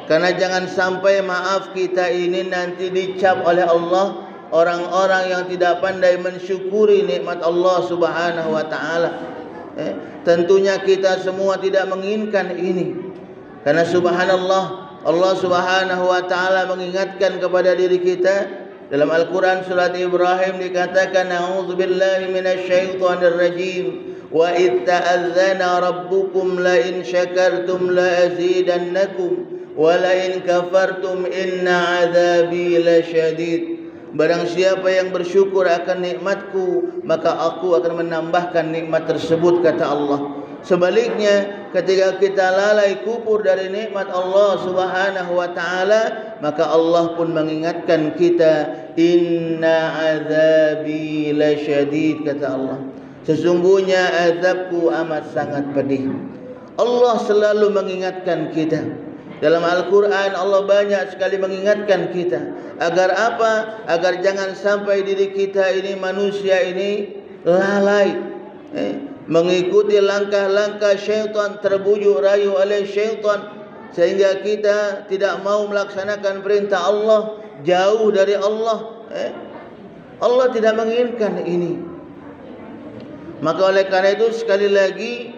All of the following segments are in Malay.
Karena jangan sampai maaf kita ini nanti dicap oleh Allah orang-orang yang tidak pandai mensyukuri nikmat Allah Subhanahu wa taala. Tentunya kita semua tidak menginginkan ini. Karena subhanallah, Allah Subhanahu wa taala mengingatkan kepada diri kita dalam Al-Qur'an surat Ibrahim dikatakan a'udzubillahi minasyaitonir rajim wa id ta'adzana rabbukum la in syakartum la azidannakum wa la in kafartum inna 'adzabi lasyadid. Barang siapa yang bersyukur akan nikmatku, maka aku akan menambahkan nikmat tersebut, kata Allah. Sebaliknya, ketika kita lalai kufur dari nikmat Allah Subhanahu wa taala, maka Allah pun mengingatkan kita, inna azabi lasyadid, kata Allah. Sesungguhnya azabku amat sangat pedih. Allah selalu mengingatkan kita. Dalam Al-Quran Allah banyak sekali mengingatkan kita. Agar apa? Agar jangan sampai diri kita ini, manusia ini lalai, mengikuti langkah-langkah syaitan, terbujuk rayu oleh syaitan, sehingga kita tidak mau melaksanakan perintah Allah, jauh dari Allah. Allah tidak menginginkan ini. Maka oleh karena itu sekali lagi,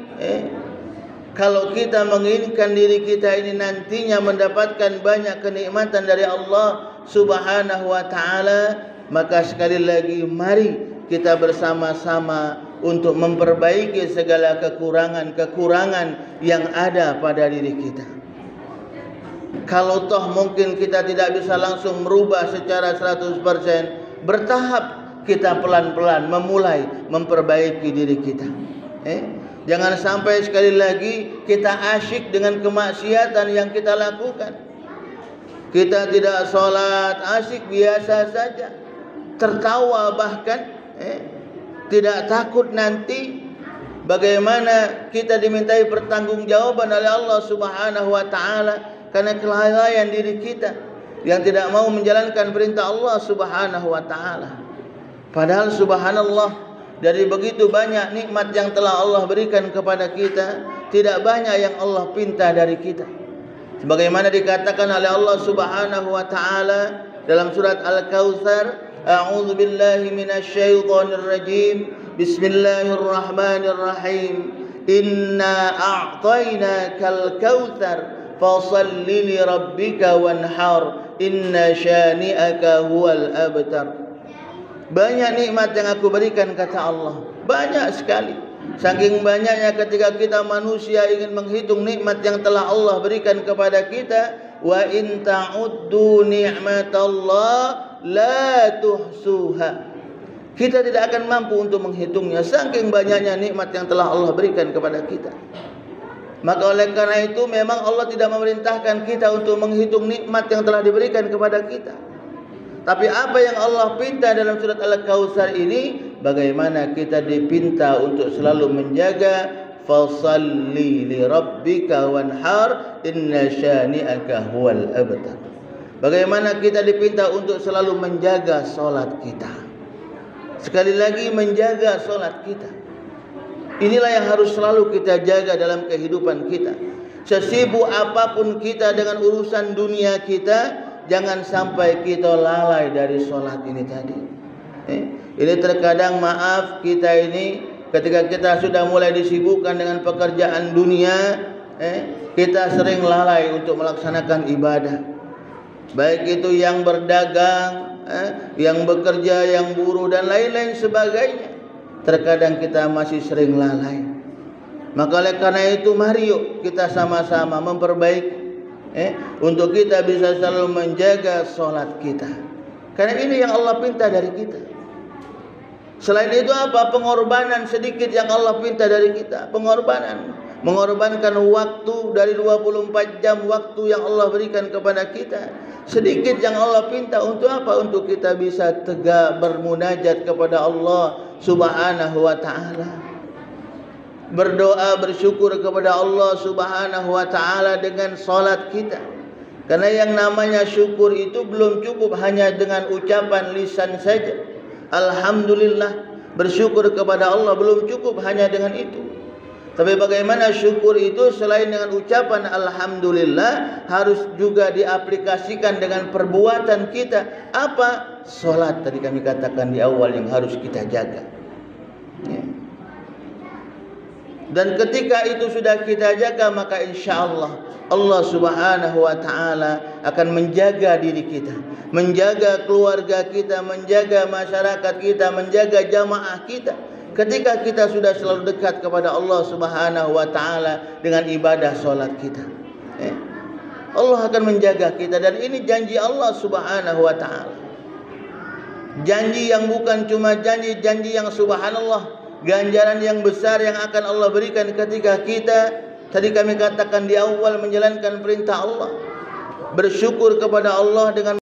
kalau kita menginginkan diri kita ini nantinya mendapatkan banyak kenikmatan dari Allah Subhanahu wa taala, maka sekali lagi mari kita bersama-sama untuk memperbaiki segala kekurangan-kekurangan yang ada pada diri kita. Kalau toh mungkin kita tidak bisa langsung merubah secara 100%, bertahap kita pelan-pelan memulai memperbaiki diri kita. Jangan sampai sekali lagi kita asyik dengan kemaksiatan yang kita lakukan. Kita tidak sholat, asyik biasa saja, tertawa bahkan, tidak takut nanti bagaimana kita dimintai pertanggungjawaban oleh Allah Subhanahu wa taala karena kelalaian diri kita yang tidak mau menjalankan perintah Allah Subhanahu wa taala. Padahal subhanallah, dari begitu banyak nikmat yang telah Allah berikan kepada kita, tidak banyak yang Allah pinta dari kita. Sebagaimana dikatakan oleh Allah Subhanahu wa taala dalam surat Al-Kautsar, a'udzu billahi minasyaitonir rajim. Bismillahirrahmanirrahim. Inna a'tainakal kautsar fashalli li rabbika wanhar. Inna syani'aka huwal abtar. Banyak nikmat yang aku berikan, kata Allah. Banyak sekali. Saking banyaknya ketika kita manusia ingin menghitung nikmat yang telah Allah berikan kepada kita. Wa in ta'uddu ni'matallah la tuhsuha. Kita tidak akan mampu untuk menghitungnya, saking banyaknya nikmat yang telah Allah berikan kepada kita. Maka oleh karena itu memang Allah tidak memerintahkan kita untuk menghitung nikmat yang telah diberikan kepada kita. Tapi apa yang Allah pinta dalam surat Al-Kautsar ini, bagaimana kita dipinta untuk selalu menjaga fasalli li rabbika wanhar inna syani'aka huwal abtar. Bagaimana kita dipinta untuk selalu menjaga solat kita. Sekali lagi, menjaga solat kita. Inilah yang harus selalu kita jaga dalam kehidupan kita. Sesibuk apapun kita dengan urusan dunia kita, jangan sampai kita lalai dari solat ini tadi. Ini terkadang maaf kita ini ketika kita sudah mulai disibukkan dengan pekerjaan dunia, kita sering lalai untuk melaksanakan ibadah. Baik itu yang berdagang, yang bekerja, yang buruh dan lain-lain sebagainya. Terkadang kita masih sering lalai. Maka oleh karena itu mari yuk kita sama-sama memperbaiki, untuk kita bisa selalu menjaga solat kita. Karena ini yang Allah pinta dari kita. Selain itu apa? Pengorbanan sedikit yang Allah pinta dari kita. Pengorbanan. Mengorbankan waktu dari 24 jam waktu yang Allah berikan kepada kita. Sedikit yang Allah pinta untuk apa? Untuk kita bisa tegak bermunajat kepada Allah Subhanahu wa ta'ala. Berdoa, bersyukur kepada Allah Subhanahu wa ta'ala dengan salat kita. Karena yang namanya syukur itu belum cukup hanya dengan ucapan lisan saja. Alhamdulillah, bersyukur kepada Allah belum cukup hanya dengan itu. Tapi bagaimana syukur itu selain dengan ucapan alhamdulillah, harus juga diaplikasikan dengan perbuatan kita. Apa? Solat tadi kami katakan di awal yang harus kita jaga. Ya. Dan ketika itu sudah kita jaga, maka insya-Allah Allah Subhanahu wa taala akan menjaga diri kita, menjaga keluarga kita, menjaga masyarakat kita, menjaga jamaah kita. Ketika kita sudah selalu dekat kepada Allah Subhanahu wa taala dengan ibadah solat kita, Allah akan menjaga kita. Dan ini janji Allah Subhanahu wa taala. Janji yang bukan cuma janji yang subhanallah, ganjaran yang besar yang akan Allah berikan ketika kita, tadi kami katakan di awal, menjalankan perintah Allah, bersyukur kepada Allah dengan